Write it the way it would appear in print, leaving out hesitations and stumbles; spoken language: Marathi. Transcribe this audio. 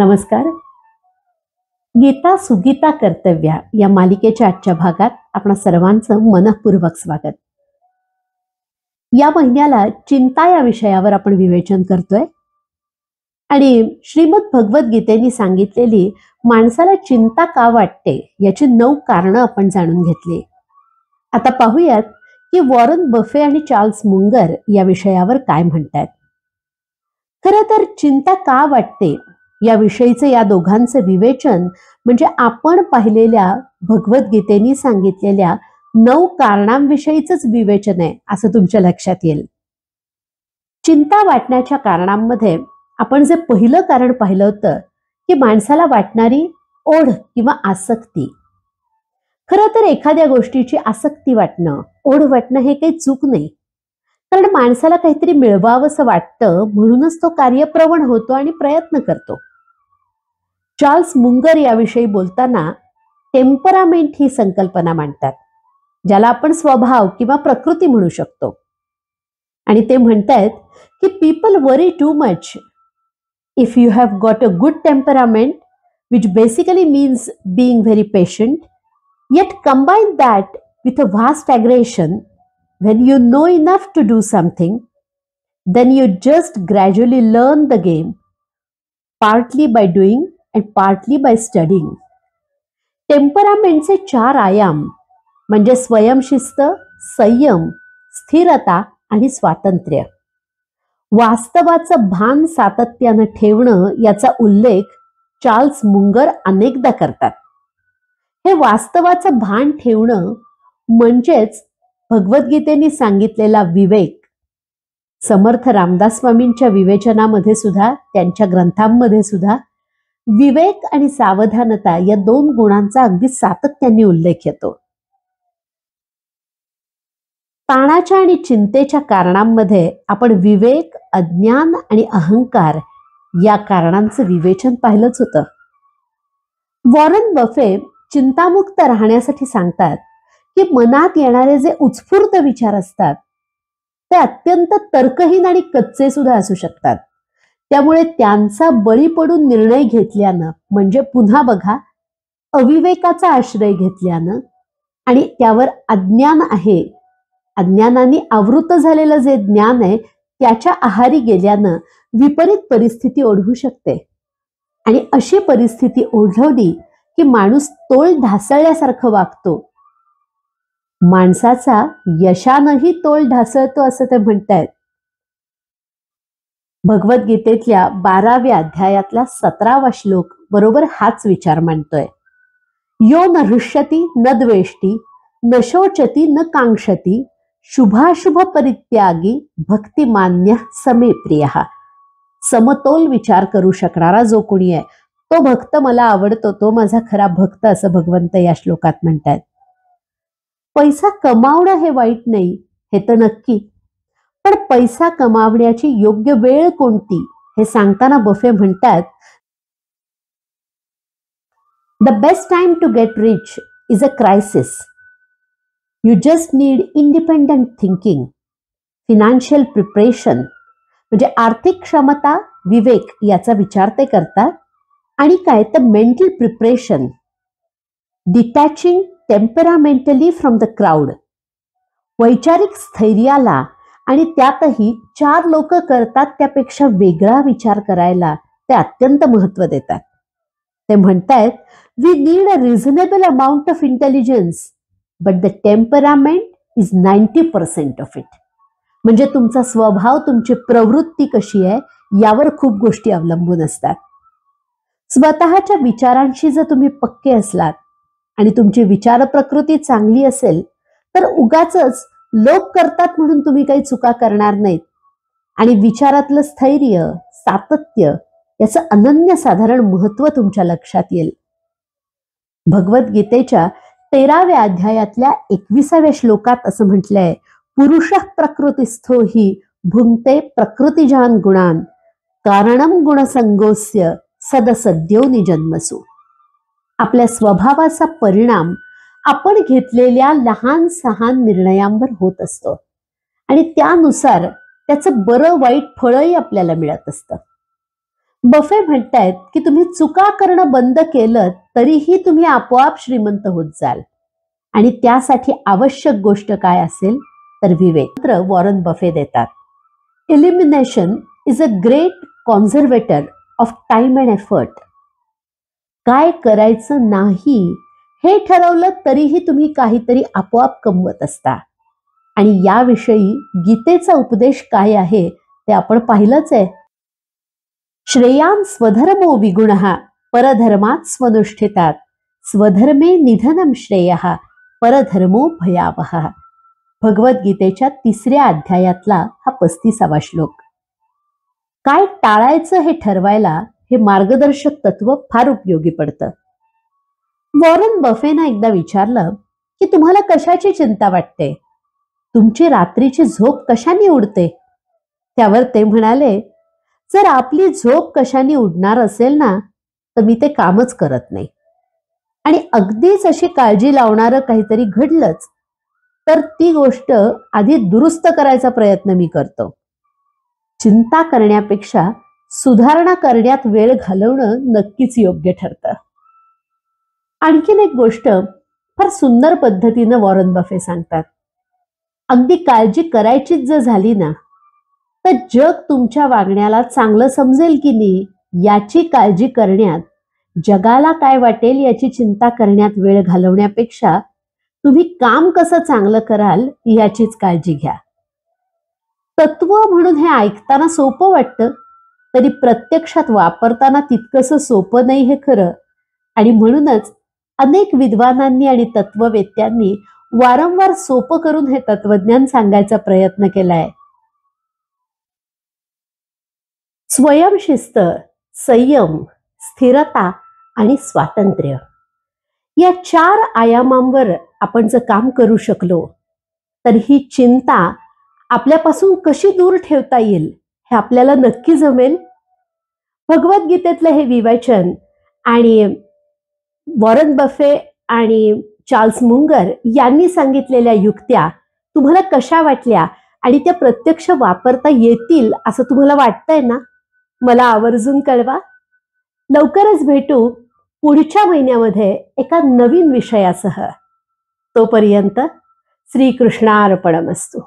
नमस्कार. गीता सुगीता कर्तव्या या मालिकेच्या आजच्या भागात आपणा सर्वांचं मनःपूर्वक स्वागत. या महिन्याला चिंता या विषयावर आपण विवेचन करतोय आणि श्रीमद भगवद्गीतेने सांगितलेली माणसाला चिंता का वाटते याची 9 कारणं आपण जाणून घेतली. आता पाहूयात की वॉरन बफे आणि चार्ल्स मुंगर या विषयावर काय म्हणतात. खरं तर चिंता का वाटते याविषयीचे या दोघांचे विवेचन म्हणजे आपण पाहिलेल्या भगवद्गीतेने सांगितलेल्या 9 कारणांविषयीचंच विवेचन आहे असं तुमच्या लक्षात येईल. चिंता वाटण्याच्या कारणांमध्ये आपण जे पहिलं कारण पाहिलं होतं की माणसाला वाटणारी ओढ किंवा आसक्ती. खरं तर एखाद्या गोष्टीची आसक्ती वाटणं, ओढ वाटणं हे काही चूक नाही, कारण माणसाला काहीतरी मिळवावंसं वाटतं म्हणूनच तो कार्यप्रवण होतो आणि प्रयत्न करतो. चार्ल्स मुंगर याविषयी बोलताना टेम्परामेंट ही संकल्पना मांडतात, ज्याला आपण स्वभाव किंवा प्रकृती म्हणू शकतो. आणि ते म्हणतात की people worry too much. If you have got a good temperament, which basically means being very patient, yet combine that with a vast aggression, when you know enough to do something, then you just gradually learn the game, partly by doing and partly by studying. टेम्परामेंटचे 4 आयाम म्हणजे स्वयंशिस्त, संयम, स्थिरता आणि स्वातंत्र्य. वास्तवाचं भान सातत्यानं ठेवणं याचा उल्लेख चार्ल्स मुंगर अनेकदा करतात. हे वास्तवाचं भान ठेवणं म्हणजेच भगवद्गीतेने सांगितलेला विवेक. समर्थ रामदास स्वामींच्या विवेचनामध्ये सुद्धा, त्यांच्या ग्रंथांमध्ये सुद्धा विवेक आणि सावधानता या 2 गुणांचा अगदी सातत्याने उल्लेख येतो. ताणाच्या आणि चिंतेच्या कारणांमध्ये आपण विवेक, अज्ञान आणि अहंकार या कारणांचं विवेचन पाहिलंच होतं. वॉरन बफे चिंतामुक्त राहण्यासाठी सांगतात की मनात येणारे जे उत्स्फूर्त विचार असतात ते अत्यंत तर्कहीन आणि कच्चे सुद्धा असू शकतात. त्यामुळे त्यांचा बळी पडून निर्णय घेतल्यानं, म्हणजे पुन्हा बघा, अविवेकाचा आश्रय घेतल्यानं आणि त्यावर अज्ञान आहे, अज्ञानाने आवृत झालेलं जे ज्ञान आहे त्याच्या आहारी गेल्यानं विपरीत परिस्थिती ओढवू शकते. आणि अशी परिस्थिती ओढवली की माणूस तोल ढासळल्यासारखं वागतो. माणसाचा यशानंही तोल ढासळतो असं ते म्हणतायत. भगवद्गीतेतल्या 12व्या अध्यायातला 17वा श्लोक बरोबर हाच विचार मांडतोय. यो न हृष्यति न द्वेष्टि न शोचति न कांक्षति शुभाशुभ परित्यागी भक्तिमान्य समे प्रियः. समतोल विचार करू शकणारा जो कोणी आहे तो भक्त मला आवडतो, तो माझा खरा भक्त, असं भगवंत या श्लोकात म्हणतात. पैसा कमावणं हे वाईट नाही हे तर नक्की, पण पैसा कमावण्याची योग्य वेळ कोणती हे सांगताना बफे म्हणतात, the best time to get rich is a crisis. You just need independent thinking, financial preparation, म्हणजे आर्थिक क्षमता, विवेक याचा विचार ते करतात. आणि काय तर mental preparation, detaching temperamentally from the crowd. वैचारिक स्थैर्याला आणि त्यातही 4 लोक करतात त्यापेक्षा वेगळा विचार करायला ते अत्यंत महत्त्व देतात. ते म्हणतायत, we need a reasonable amount of intelligence but the temperament is 90% of it. म्हणजे तुमचा स्वभाव, तुमची प्रवृत्ती कशी आहे यावर खूप गोष्टी अवलंबून असतात. स्वतःच्या विचारांशी जर तुम्ही पक्के असलात आणि तुमची विचार प्रकृती चांगली असेल तर उगाचच लोक करतात म्हणून तुम्ही काही चुका करणार नाहीत. आणि विचारातलं स्थैर्य, सातत्य याचं अनन्यसाधारण महत्त्व तुमच्या लक्षात येईल. भगवद्गीतेच्या 13व्या अध्यायातल्या 21व्या श्लोकात असं म्हटलंय, पुरुषः प्रकृतिस्थो हि भुंक्ते प्रकृतिजान गुणान कारणम गुणसंगोस्य सदसद्यो निजन्मसु. आपल्या स्वभावाचा परिणाम आपण घेतलेल्या लहान सहान निर्णयांवर होत असतो आणि त्यानुसार त्याचं बरं वाईट फळही आपल्याला मिळत असतं. बफे म्हणतायत की तुम्ही चुका करणं बंद केलं तरीही तुम्ही आपोआप श्रीमंत होत जाल, आणि त्यासाठी आवश्यक गोष्ट काय असेल तर विवेक. वॉरन बफे देतात, elimination is a great conservator of time and effort. काय करायचं नाही हे ठरवलं तरीही तुम्ही काहीतरी आपोआप कमवत असता. आणि याविषयी गीतेचा उपदेश काय आहे ते आपण पाहिलंच आहे. श्रेयान स्वधर्मो विगुणः परधर्मात स्वनुष्ठितात स्वधर्मे निधनम श्रेयः परधर्मो भयावहः. भगवद्गीतेच्या 3ऱ्या अध्यायातला हा 35वा श्लोक. काय टाळायचं हे ठरवायला हे मार्गदर्शक तत्व फार उपयोगी पडतं. वॉरन बफेनं एकदा विचारलं की तुम्हाला कशाची चिंता वाटते, तुमची रात्रीची झोप कशाने उडते? त्यावर ते म्हणाले, जर आपली झोप कशाने उडणार असेल ना तर मी ते कामच करत नाही, आणि अगदीच अशी काळजी लावणारं काहीतरी घडलंच तर ती गोष्ट आधी दुरुस्त करायचा प्रयत्न मी करतो. चिंता करण्यापेक्षा सुधारणा करण्यात वेळ घालवणं नक्कीच योग्य ठरतं. आणखीन एक गोष्ट फार सुंदर पद्धतीनं वॉरन बफे सांगतात. अगदी काळजी करायचीच जर झाली ना तर जग तुमच्या वागण्याला चांगलं समजेल की नाही याची काळजी करण्यात, जगाला काय वाटेल याची चिंता करण्यात वेळ घालवण्यापेक्षा तुम्ही काम कसं चांगलं कराल याचीच काळजी घ्या. तत्व म्हणून हे ऐकताना सोपं वाटतं, तरी प्रत्यक्षात वापरताना तितकंसं सोपं नाही हे खरं. आणि म्हणूनच अनेक विद्वानांनी आणि तत्ववेत्यांनी वारंवार सोपं करून हे तत्वज्ञान सांगायचा प्रयत्न केलाय. स्वयंशिस्त, संयम, स्थिरता आणि स्वातंत्र्य या 4 आयामांवर आपण जर काम करू शकलो तर ही चिंता आपल्यापासून कशी दूर ठेवता येईल हे आपल्याला नक्की जमेल. भगवद्गीतेतलं हे विवेचन आणि वॉरन बफे आणि चार्ल्स मुंगर यांनी सांगितलेल्या युक्त्या तुम्हाला कशा वाटल्या आणि त्या प्रत्यक्ष वापरता येतील असं तुम्हाला वाटतंय ना? मला आवर्जून कळवा. लवकरच भेटू पुढच्या महिन्यामध्ये एका नवीन विषयासह. तोपर्यंत श्रीकृष्णार्पणमस्तु.